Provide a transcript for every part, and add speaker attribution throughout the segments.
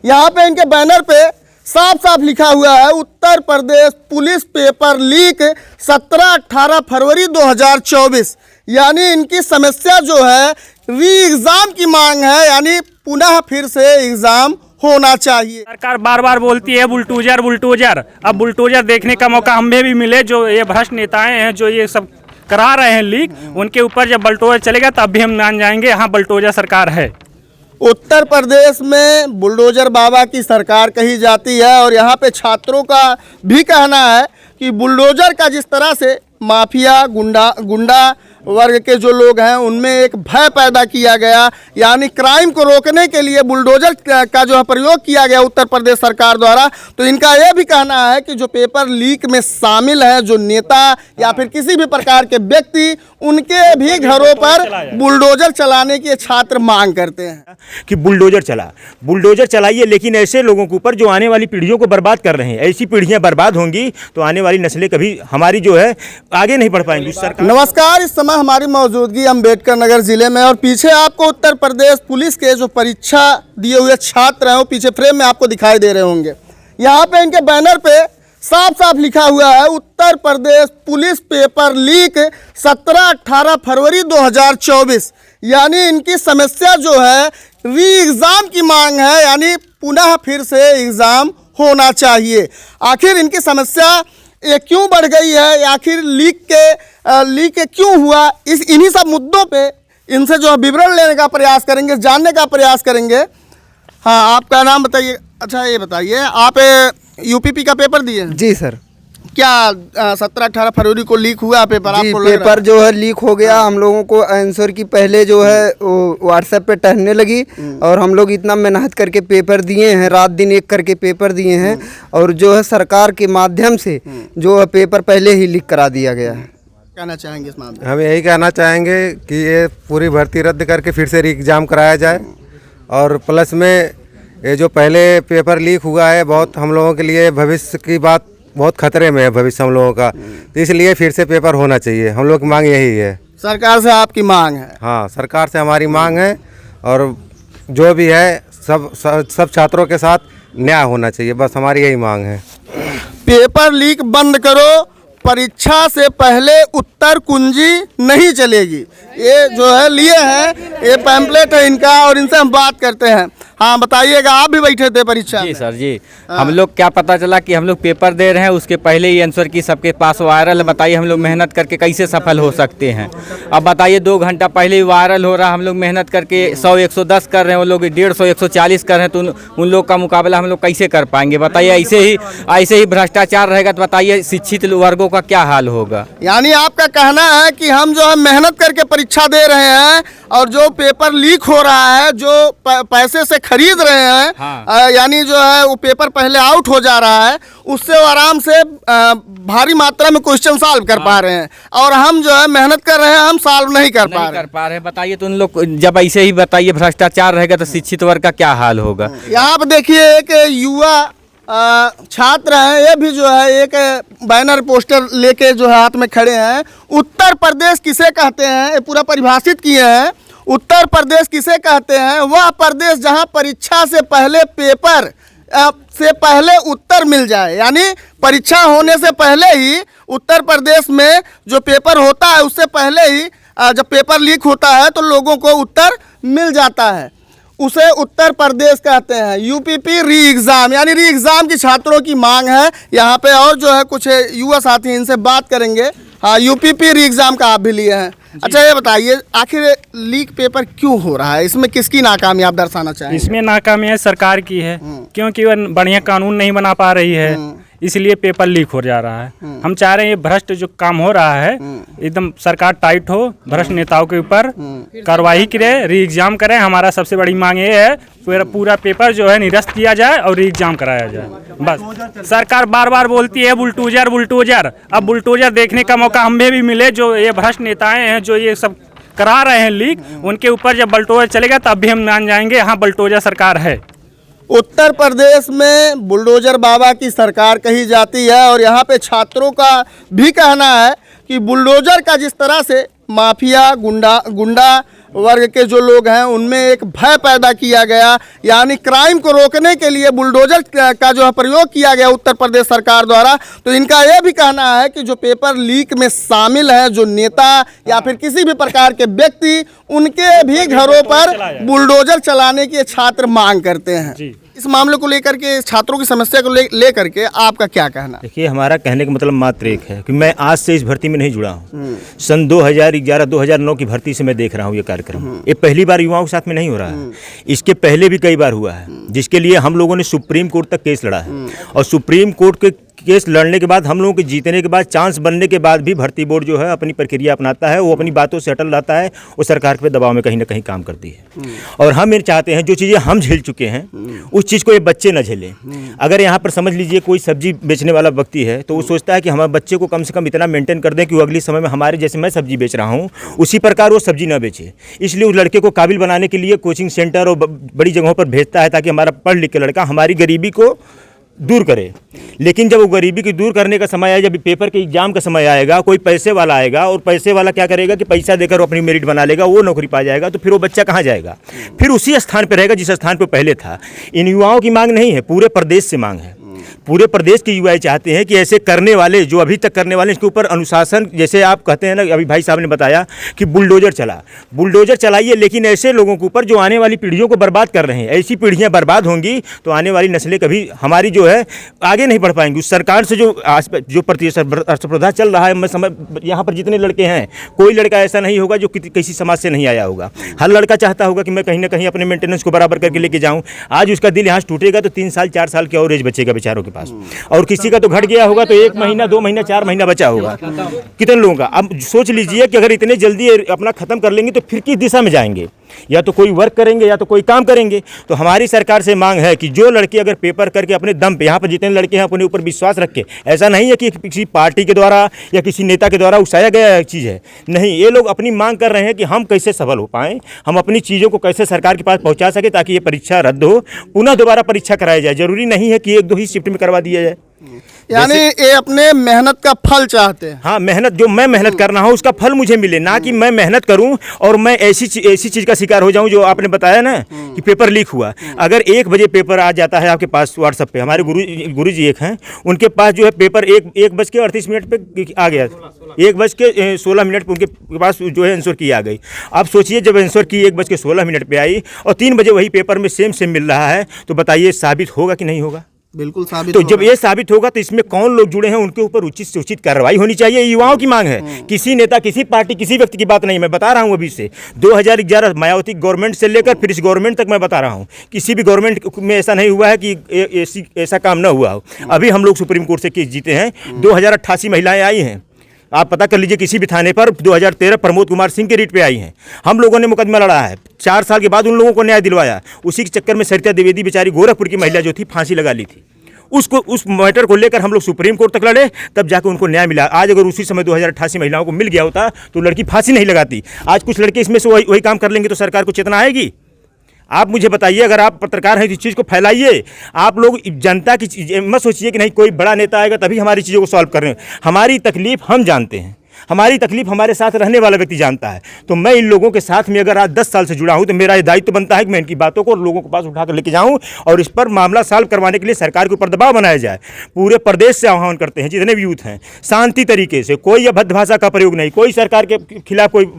Speaker 1: यहाँ पे इनके बैनर पे साफ साफ लिखा हुआ है Uttar Pradesh police paper leak 17-18 फरवरी 2024। यानी इनकी समस्या जो है री एग्ज़ाम की मांग है, यानी पुनः फिर से एग्ज़ाम होना चाहिए।
Speaker 2: सरकार बार बार बोलती है बुलडोजर बुलडोजर। अब बुलडोजर देखने का मौका हमें भी मिले। जो ये भ्रष्ट नेताएं हैं जो ये सब करा रहे हैं लीक, उनके ऊपर जब बुलडोजर चलेगा तब भी हम मान जाएंगे हाँ बुलडोजर सरकार है।
Speaker 1: उत्तर प्रदेश में बुलडोजर बाबा की सरकार कही जाती है और यहाँ पे छात्रों का भी कहना है कि बुलडोजर का जिस तरह से माफिया गुंडा वर्ग के जो लोग हैं उनमें एक भय पैदा किया गया, यानी क्राइम को रोकने के लिए बुलडोजर का जो है प्रयोग किया गया उत्तर प्रदेश सरकार द्वारा। तो इनका यह भी कहना है कि जो पेपर लीक में शामिल है जो नेता या फिर किसी भी प्रकार के व्यक्ति, उनके भी घरों पर बुलडोजर चलाने की छात्र मांग करते हैं
Speaker 3: कि बुलडोजर चलाइए, लेकिन ऐसे लोगों के ऊपर जो आने वाली पीढ़ियों को बर्बाद कर रहे हैं। ऐसी पीढ़ियां बर्बाद होंगी तो आने वाली नस्लें कभी हमारी जो है आगे नहीं बढ़ पाएंगी।
Speaker 1: नमस्कार, इस समय हमारी मौजूदगी अम्बेडकर नगर जिले में और पीछे आपको उत्तर प्रदेश पुलिस के जो परीक्षा दिए हुए छात्र हैं वो पीछे फ्रेम में आपको दिखाई दे रहे होंगे। यहाँ पे इनके बैनर पे साफ साफ लिखा हुआ है Uttar Pradesh police paper leak 17-18 फरवरी 2024। यानी इनकी समस्या जो है री एग्ज़ाम की मांग है, यानी पुनः फिर से एग्ज़ाम होना चाहिए। आखिर इनकी समस्या ये क्यों बढ़ गई है, आखिर लीक क्यों हुआ, इन्हीं सब मुद्दों पे इनसे जो विवरण लेने का प्रयास करेंगे, जानने का प्रयास करेंगे। हाँ, आपका नाम बताइए। अच्छा ये बताइए, आप यूपीपी का पेपर दिए?
Speaker 4: जी सर।
Speaker 1: क्या 17-18 फरवरी को लीक हुआ पेपर?
Speaker 4: जी,
Speaker 1: आपको
Speaker 4: पेपर जो है लीक हो गया। हम लोगों को आंसर की पहले जो है व्हाट्सएप पे टहलने लगी और हम लोग इतना मेहनत करके पेपर दिए हैं, रात दिन एक करके पेपर दिए हैं और जो है सरकार के माध्यम से जो है पेपर पहले ही लीक करा दिया गया है।
Speaker 1: कहना चाहेंगे इस मामले?
Speaker 5: हम यही कहना चाहेंगे कि ये पूरी भर्ती रद्द करके फिर से री एग्ज़ाम कराया जाए और प्लस में ये जो पहले पेपर लीक हुआ है बहुत हम लोगों के लिए भविष्य की बात बहुत खतरे में है, भविष्य हम लोगों का, तो इसलिए फिर से पेपर होना चाहिए। हम लोग की मांग यही है।
Speaker 1: सरकार से आपकी मांग है?
Speaker 5: हाँ, सरकार से हमारी मांग है और जो भी है सब छात्रों के साथ न्याय होना चाहिए, बस हमारी यही मांग है।
Speaker 1: पेपर लीक बंद करो, परीक्षा से पहले उत्तर कुंजी नहीं चलेगी। ये जो है लिए हैं, ये पैम्पलेट है इनका और इनसे हम बात करते हैं। हाँ बताइएगा, आप भी बैठे थे परीक्षा में?
Speaker 6: जी सर जी। हम लोग क्या पता चला कि हम लोग पेपर दे रहे हैं, उसके पहले ही आंसर की सबके पास वायरल है। बताइए हम लोग मेहनत करके कैसे सफल हो सकते हैं? अब बताइए 2 घंटा पहले ही वायरल हो रहा, हम लोग मेहनत करके 100-110 कर रहे हैं, वो लोग 150-140 कर रहे हैं, तो उन लोग का मुकाबला हम लोग कैसे कर पाएंगे? बताइए ऐसे ही भ्रष्टाचार रहेगा तो बताइए शिक्षित वर्गों का क्या हाल होगा?
Speaker 1: यानी आपका कहना है कि हम जो है मेहनत करके परीक्षा दे रहे हैं और जो पेपर लीक हो रहा है, जो पैसे से खरीद रहे हैं,
Speaker 6: हाँ।
Speaker 1: यानी जो है वो पेपर पहले आउट हो जा रहा है, उससे वो आराम से भारी मात्रा में क्वेश्चन सॉल्व कर पा रहे हैं और हम जो है मेहनत कर रहे हैं, हम सॉल्व नहीं कर पा रहे।
Speaker 6: बताइए तो उन लोग जब ऐसे ही बताइए भ्रष्टाचार रहेगा तो शिक्षित वर्ग का क्या हाल होगा?
Speaker 1: यहाँ पर देखिए एक युवा छात्र हैं, ये भी जो है एक बैनर पोस्टर लेके जो है हाथ में खड़े हैं। उत्तर प्रदेश किसे कहते हैं ये पूरा परिभाषित किए हैं। उत्तर प्रदेश किसे कहते हैं? वह प्रदेश जहां परीक्षा से पहले पेपर से पहले उत्तर मिल जाए, यानी परीक्षा होने से पहले ही उत्तर प्रदेश में जो पेपर होता है उससे पहले ही जब पेपर लीक होता है तो लोगों को उत्तर मिल जाता है, उसे उत्तर प्रदेश कहते हैं। यूपीपी री एग्ज़ाम, यानी री एग्ज़ाम की छात्रों की मांग है यहाँ पे। और जो है कुछ युवा साथी इनसे बात करेंगे। हाँ, यूपीपी री एग्ज़ाम का आप भी लिए हैं। अच्छा ये बताइए, आखिर लीक पेपर क्यों हो रहा है? इसमें किसकी नाकामी आप दर्शाना चाहेंगे?
Speaker 2: इसमें नाकामी है सरकार की है, क्योंकि वह बढ़िया कानून नहीं बना पा रही है, इसलिए पेपर लीक हो जा रहा है। हम चाह रहे हैं ये भ्रष्ट जो काम हो रहा है एकदम सरकार टाइट हो, भ्रष्ट नेताओं के ऊपर कार्रवाई करे, री एग्ज़ाम करें। हमारा सबसे बड़ी मांग ये है पूरा पेपर जो है निरस्त किया जाए और री एग्ज़ाम कराया जाए। बस सरकार बार बार बोलती है बुलडोजर बुलडोजर। अब बुलडोजर देखने का मौका हमें भी मिले। जो ये भ्रष्ट नेताएं हैं जो ये सब करा रहे हैं लीक, उनके ऊपर जब बुलडोजर चलेगा तब भी हम मान जाएंगे हाँ बुलडोजर सरकार है।
Speaker 1: उत्तर प्रदेश में बुलडोजर बाबा की सरकार कही जाती है और यहाँ पे छात्रों का भी कहना है कि बुलडोजर का जिस तरह से माफिया गुंडा वर्ग के जो लोग हैं उनमें एक भय पैदा किया गया, यानी क्राइम को रोकने के लिए बुलडोजर का जो है प्रयोग किया गया उत्तर प्रदेश सरकार द्वारा। तो इनका यह भी कहना है कि जो पेपर लीक में शामिल है, जो नेता या फिर किसी भी प्रकार के व्यक्ति, उनके भी घरों पर बुलडोजर चलाने की छात्र मांग करते हैं। इस मामले को लेकर के, छात्रों की समस्या को लेकर के आपका क्या कहना?
Speaker 3: देखिए, हमारा कहने का मतलब मात्र एक है कि मैं आज से इस भर्ती में नहीं जुड़ा हूँ। सन 2011-2009 की भर्ती से मैं देख रहा हूँ ये कार्यक्रम। ये पहली बार युवाओं के साथ में नहीं हो रहा है, इसके पहले भी कई बार हुआ है, जिसके लिए हम लोगों ने सुप्रीम कोर्ट तक केस लड़ा है। और सुप्रीम कोर्ट के केस लड़ने के बाद, हम लोगों के जीतने के बाद, चांस बनने के बाद भी भर्ती बोर्ड जो है अपनी प्रक्रिया अपनाता है, वो अपनी बातों से अटल रहता है, वो सरकार के दबाव में कहीं ना कहीं काम करती है। और हम ये चाहते हैं जो चीज़ें हम झेल चुके हैं उस चीज़ को ये बच्चे न झेलें। अगर यहाँ पर समझ लीजिए कोई सब्जी बेचने वाला व्यक्ति है तो वो सोचता है कि हमारे बच्चे को कम से कम इतना मेंटेन कर दें कि वो अगले समय में हमारे जैसे मैं सब्जी बेच रहा हूँ उसी प्रकार वो सब्जी न बेचे। इसलिए उस लड़के को काबिल बनाने के लिए कोचिंग सेंटर और बड़ी जगहों पर भेजता है ताकि हमारा पढ़ लिख के लड़का हमारी गरीबी को दूर करे। लेकिन जब वो गरीबी को दूर करने का समय आए, जब पेपर के एग्जाम का समय आएगा, कोई पैसे वाला आएगा और पैसे वाला क्या करेगा कि पैसा देकर वो अपनी मेरिट बना लेगा, वो नौकरी पा जाएगा, तो फिर वो बच्चा कहाँ जाएगा? फिर उसी स्थान पर रहेगा जिस स्थान पर पहले था। इन युवाओं की मांग नहीं है, पूरे प्रदेश से मांग है। पूरे प्रदेश के युवा चाहते हैं कि ऐसे करने वाले, जो अभी तक करने वाले, इसके ऊपर अनुशासन, जैसे आप कहते हैं ना, अभी भाई साहब ने बताया कि बुलडोजर चलाइए, लेकिन ऐसे लोगों के ऊपर जो आने वाली पीढ़ियों को बर्बाद कर रहे हैं। ऐसी पीढ़ियां बर्बाद होंगी तो आने वाली नस्लें कभी हमारी जो है आगे नहीं बढ़ पाएंगी। उस सरकार से जो प्रतिस्पर्धा चल रहा है, मैं समझ, यहाँ पर जितने लड़के हैं, कोई लड़का ऐसा नहीं होगा जो किसी समाज से नहीं आया होगा। हर लड़का चाहता होगा कि मैं कहीं ना कहीं अपने मेंटेनेंस को बराबर करके लेके जाऊँ। आज उसका दिल यहाँ टूटेगा तो 3 साल 4 साल की और एज बचेगा बेचारों के पास, और किसी का तो घट गया होगा तो 1 महीना 2 महीना 4 महीना बचा होगा। कितने लोगों का? अब सोच लीजिए कि अगर इतने जल्दी अपना खत्म कर लेंगे तो फिर किस दिशा में जाएंगे? या तो कोई वर्क करेंगे या तो कोई काम करेंगे। तो हमारी सरकार से मांग है कि जो लड़के अगर पेपर करके अपने दम पे, यहाँ पर जितने लड़के हैं अपने ऊपर विश्वास रख के, ऐसा नहीं है कि किसी पार्टी के द्वारा या किसी नेता के द्वारा उठाया गया चीज़ है, नहीं, ये लोग अपनी मांग कर रहे हैं कि हम कैसे सफल हो पाएँ, हम अपनी चीज़ों को कैसे सरकार के पास पहुँचा सके ताकि ये परीक्षा रद्द हो, पुनः दोबारा परीक्षा कराया जाए। जरूरी नहीं है कि 1-2 ही शिफ्ट में करवा दिया जाए।
Speaker 1: यानी ये अपने मेहनत का फल चाहते हैं।
Speaker 3: हाँ, मेहनत, जो मैं मेहनत कर रहा हूँ उसका फल मुझे मिले, ना कि मैं मेहनत करूँ और मैं ऐसी चीज़ का शिकार हो जाऊँ जो आपने बताया ना कि पेपर लीक हुआ। अगर 1 बजे पेपर आ जाता है आपके पास व्हाट्सएप पे, हमारे गुरुजी एक हैं, उनके पास जो है पेपर 1:38 पे आ गया, 1:16 पे उनके पास जो है आंसर की आ गई। आप सोचिए, जब आंसर की 1:16 पे आई और 3 बजे वही पेपर में सेम मिल रहा है, तो बताइए साबित होगा कि नहीं होगा?
Speaker 1: बिल्कुल साबित।
Speaker 3: तो जब ये साबित होगा तो इसमें कौन लोग जुड़े हैं उनके ऊपर उचित से उचित कार्रवाई होनी चाहिए। युवाओं की मांग है, किसी नेता, किसी पार्टी, किसी व्यक्ति की बात नहीं। मैं बता रहा हूँ अभी से 2011 मायावती गवर्नमेंट से लेकर फिर इस गवर्नमेंट तक मैं बता रहा हूँ, किसी भी गवर्नमेंट में ऐसा नहीं हुआ है कि ऐसा काम न हुआ हो। अभी हम लोग सुप्रीम कोर्ट से केस जीते हैं, 2088 महिलाएं आई हैं। आप पता कर लीजिए किसी भी थाने पर। 2013 प्रमोद कुमार सिंह के रीट पे आई हैं। हम लोगों ने मुकदमा लड़ा है, 4 साल के बाद उन लोगों को न्याय दिलवाया। उसी के चक्कर में सरिता द्विवेदी बेचारी गोरखपुर की महिला जो थी फांसी लगा ली थी। उस मैटर को लेकर हम लोग सुप्रीम कोर्ट तक लड़े, तब जाकर उनको न्याय मिला। आज अगर उसी समय 2088 महिलाओं को मिल गया होता तो लड़की फांसी नहीं लगाती। आज कुछ लड़के इसमें से वही काम कर लेंगे तो सरकार को चेतना आएगी? आप मुझे बताइए, अगर आप पत्रकार हैं तो इस चीज़ को फैलाइए। आप लोग जनता की मत सोचिए कि नहीं कोई बड़ा नेता आएगा तभी हमारी चीज़ों को सॉल्व कर रहे हैं। हमारी तकलीफ हम जानते हैं, हमारी तकलीफ हमारे साथ रहने वाला व्यक्ति जानता है। तो मैं इन लोगों के साथ में अगर आज 10 साल से जुड़ा हूं तो मेरा ये दायित्व बनता है कि मैं इनकी बातों को लोगों के पास उठाकर लेके जाऊं और इस पर मामला सॉल्व करवाने के लिए सरकार के ऊपर दबाव बनाया जाए। पूरे प्रदेश से आह्वान करते हैं, जितने भी यूथ हैं, शांति तरीके से, कोई अभद्र भाषा का प्रयोग नहीं, कोई सरकार के खिलाफ कोई,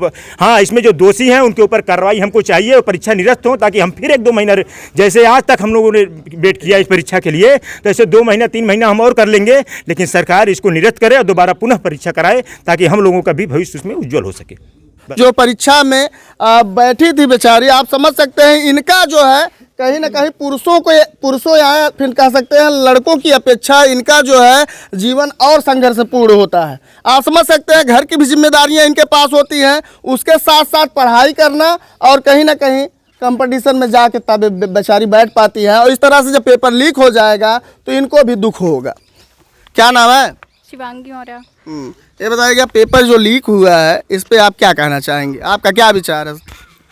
Speaker 3: हाँ, इसमें जो दोषी हैं उनके ऊपर कार्रवाई हमको चाहिए और परीक्षा निरस्त हो, ताकि हम फिर 1-2 महीना, जैसे आज तक हम लोगों ने वेट किया इस परीक्षा के लिए, तो ऐसे 2 महीना 3 महीना हम और कर लेंगे, लेकिन सरकार इसको निरस्त करे और दोबारा पुनः परीक्षा कराए ताकि हम लोगों का भी भविष्य उसमें उज्जवल हो सके।
Speaker 1: जो परीक्षा में बैठी थी बेचारी, आप समझ सकते हैं, इनका जो है कहीं ना कहीं पुरुषों या फिर कह सकते हैं लड़कों की अपेक्षा इनका जो है जीवन और संघर्षपूर्ण होता है। आप समझ सकते हैं, घर की भी जिम्मेदारियां इनके पास होती हैं, उसके साथ साथ पढ़ाई करना और कहीं ना कहीं कंपटीशन में जाके तब बेचारी बैठ पाती है। और इस तरह से जब पेपर लीक हो जाएगा तो इनको भी दुख होगा। क्या नाम है?
Speaker 7: शिवांगी मौर्य।
Speaker 1: ये बताइएगा, पेपर जो लीक हुआ है इस पे आप क्या कहना चाहेंगे? आपका क्या विचार है?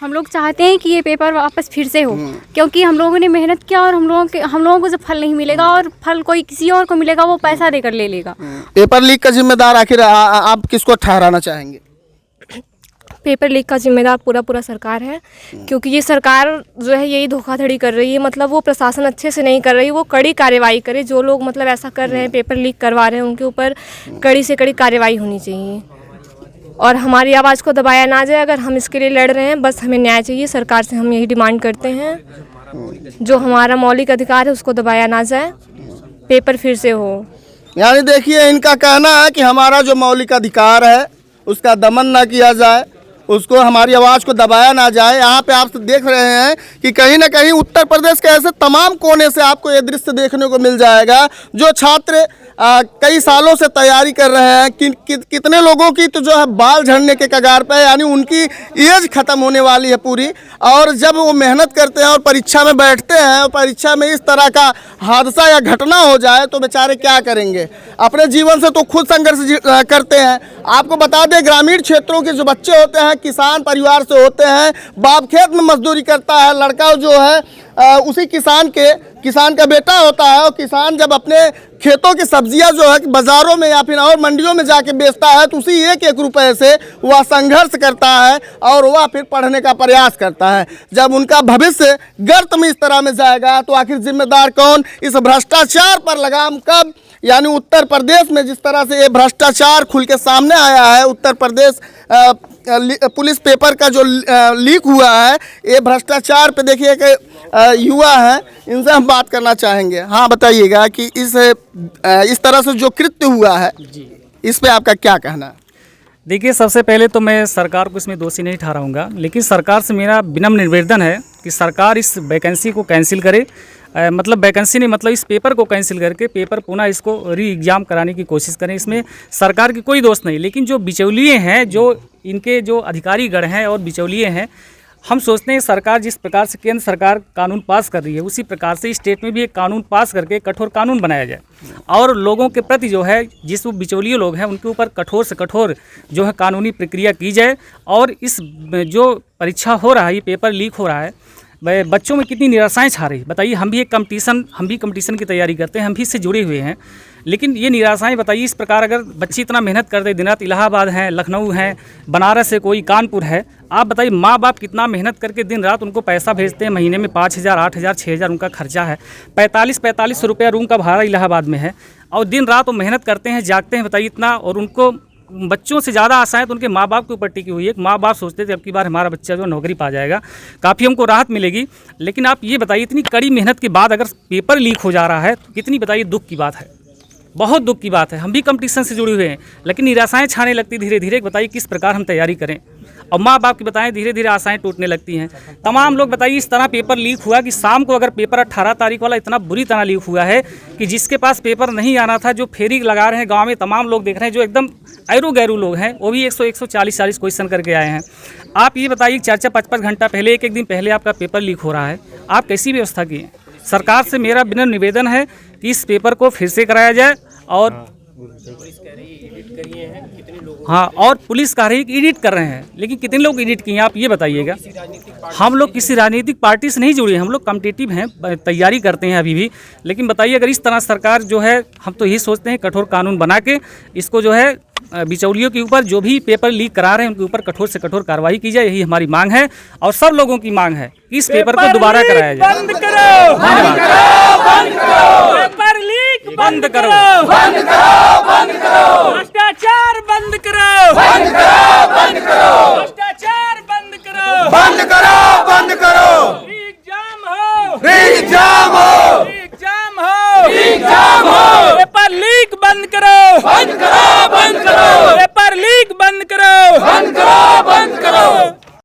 Speaker 7: हम लोग चाहते हैं कि ये पेपर वापस फिर से हो, क्योंकि हम लोगों ने मेहनत किया और हम लोगों को जब फल नहीं मिलेगा और फल कोई किसी और को मिलेगा, वो पैसा देकर ले लेगा।
Speaker 1: पेपर लीक का जिम्मेदार आखिर आप किसको ठहराना चाहेंगे?
Speaker 8: पेपर लीक का जिम्मेदार पूरा सरकार है, क्योंकि ये सरकार जो है यही धोखाधड़ी कर रही है। मतलब वो प्रशासन अच्छे से नहीं कर रही, वो कड़ी कार्रवाई करे। जो लोग मतलब ऐसा कर रहे हैं, पेपर लीक करवा रहे हैं, उनके ऊपर कड़ी से कड़ी कार्रवाई होनी चाहिए और हमारी आवाज़ को दबाया ना जाए। अगर हम इसके लिए लड़ रहे हैं, बस हमें न्याय चाहिए। सरकार से हम यही डिमांड करते हैं, जो हमारा मौलिक अधिकार है उसको दबाया ना जाए, पेपर फिर से हो।
Speaker 1: यानी देखिए, इनका कहना है कि हमारा जो मौलिक अधिकार है उसका दमन ना किया जाए, उसको हमारी आवाज़ को दबाया ना जाए। यहाँ पे आप देख रहे हैं कि कहीं ना कहीं उत्तर प्रदेश के ऐसे तमाम कोने से आपको ये दृश्य देखने को मिल जाएगा। जो छात्र कई सालों से तैयारी कर रहे हैं, कितने लोगों की तो जो है बाल झड़ने के कगार पे, यानी उनकी एज ख़त्म होने वाली है पूरी। और जब वो मेहनत करते हैं और परीक्षा में बैठते हैं और परीक्षा में इस तरह का हादसा या घटना हो जाए तो बेचारे क्या करेंगे। अपने जीवन से तो खुद संघर्ष करते हैं। आपको बता दें, ग्रामीण क्षेत्रों के जो बच्चे होते हैं, किसान परिवार से होते हैं, बाप खेत में मजदूरी करता है, लड़का जो है उसी किसान का बेटा होता है। और किसान जब अपने खेतों की सब्जियां जो है बाज़ारों में या फिर और मंडियों में जाके बेचता है तो उसी एक रुपए से वह संघर्ष करता है और वह फिर पढ़ने का प्रयास करता है। जब उनका भविष्य गर्त में इस तरह में जाएगा तो आखिर जिम्मेदार कौन? इस भ्रष्टाचार पर लगाम कब? यानी उत्तर प्रदेश में जिस तरह से ये भ्रष्टाचार खुल के सामने आया है, उत्तर प्रदेश पुलिस पेपर का जो लीक हुआ है, ये भ्रष्टाचार पे देखिए कि युवा हैं, इनसे हम बात करना चाहेंगे। हाँ, बताइएगा कि इस तरह से जो कृत्य हुआ है इस पे आपका क्या कहना है?
Speaker 2: देखिए, सबसे पहले तो मैं सरकार को इसमें दोषी नहीं ठहराऊंगा, लेकिन सरकार से मेरा विनम्र निवेदन है कि सरकार इस वैकेंसी को कैंसिल करे। मतलब वैकेंसी नहीं, मतलब इस पेपर को कैंसिल करके पेपर पुनः इसको री एग्ज़ाम कराने की कोशिश करें। इसमें सरकार की कोई दोष नहीं, लेकिन जो बिचौलिए हैं, जो इनके जो अधिकारीगण हैं और बिचौलिए हैं, हम सोचते हैं सरकार जिस प्रकार से केंद्र सरकार कानून पास कर रही है उसी प्रकार से स्टेट में भी एक कानून पास करके कठोर कानून बनाया जाए और लोगों के प्रति जो है जिस वो बिचौलिए लोग हैं उनके ऊपर कठोर से कठोर जो है कानूनी प्रक्रिया की जाए। और इस जो परीक्षा हो रहा है, ये पेपर लीक हो रहा है, बच्चों में कितनी निराशाएं छा रही। बताइए, हम भी कंपटीशन की तैयारी करते हैं, हम भी इससे जुड़े हुए हैं, लेकिन ये निराशाएं बताइए। इस प्रकार अगर बच्चे इतना मेहनत करते, दिन रात इलाहाबाद हैं, लखनऊ हैं, बनारस है, कोई कानपुर है, आप बताइए माँ बाप कितना मेहनत करके दिन रात उनको पैसा भेजते हैं। महीने में 5,000, 8,000, 6,000 उनका खर्चा है। 45 रुपया रूम का भाड़ा इलाहाबाद में है और दिन रात वो मेहनत करते हैं, जागते हैं, बताइए इतना। और उनको बच्चों से ज़्यादा आशाएं तो उनके माँ बाप के ऊपर टिकी हुई है। माँ बाप सोचते थे अब की बार हमारा बच्चा जो नौकरी पा जाएगा, काफ़ी हमको राहत मिलेगी। लेकिन आप ये बताइए, इतनी कड़ी मेहनत के बाद अगर पेपर लीक हो जा रहा है तो कितनी, बताइए, दुख की बात है, बहुत दुख की बात है। हम भी कंपटीशन से जुड़े हुए हैं, लेकिन निराशाएं छाने लगती धीरे धीरे। बताइए किस प्रकार हम तैयारी करें। और माँ बाप की बताएं धीरे धीरे आशाएं टूटने लगती हैं। तमाम लोग बताइए, इस तरह पेपर लीक हुआ कि शाम को अगर पेपर 18 तारीख वाला इतना बुरी तरह लीक हुआ है कि जिसके पास पेपर नहीं आना था, जो फेरी लगा रहे हैं गांव में, तमाम लोग देख रहे हैं, जो एकदम ऐरू गैरू लोग हैं, वो भी 140 क्वेश्चन करके आए हैं। आप ये बताइए, 4-5 घंटा पहले, एक दिन पहले आपका पेपर लीक हो रहा है, आप कैसी व्यवस्था की है? सरकार से मेरा विनम्र निवेदन है कि इस पेपर को फिर से कराया जाए। और हाँ, और पुलिस कह रही है कि एडिट कर रहे हैं, लेकिन कितने लोग एडिट किए हैं आप ये बताइएगा। हम लोग किसी राजनीतिक पार्टी से नहीं जुड़े हैं, हम लोग कॉम्पिटिटिव हैं, तैयारी करते हैं अभी भी। लेकिन बताइए, अगर इस तरह सरकार जो है, हम तो यही सोचते हैं कठोर कानून बना के इसको जो है बिचौलियों के ऊपर, जो भी पेपर लीक करा रहे हैं उनके ऊपर कठोर से कठोर कार्रवाई की जाए। यही हमारी मांग है और सब लोगों की मांग है कि इस पेपर को दोबारा कराया जाए।
Speaker 9: बंद करो, बंद करो, बंद करो, पेपर लीक बंद करो, बंद करो, बंद करो, भ्रष्टाचार बंद करो, बंद करो, बंद करो, भ्रष्टाचार बंद करो, बंद करो, बंद करो, एग्जाम हो, एग्जाम हो, एग्जाम हो, एग्जाम हो, पेपर लीक बंद करो, बंद करो।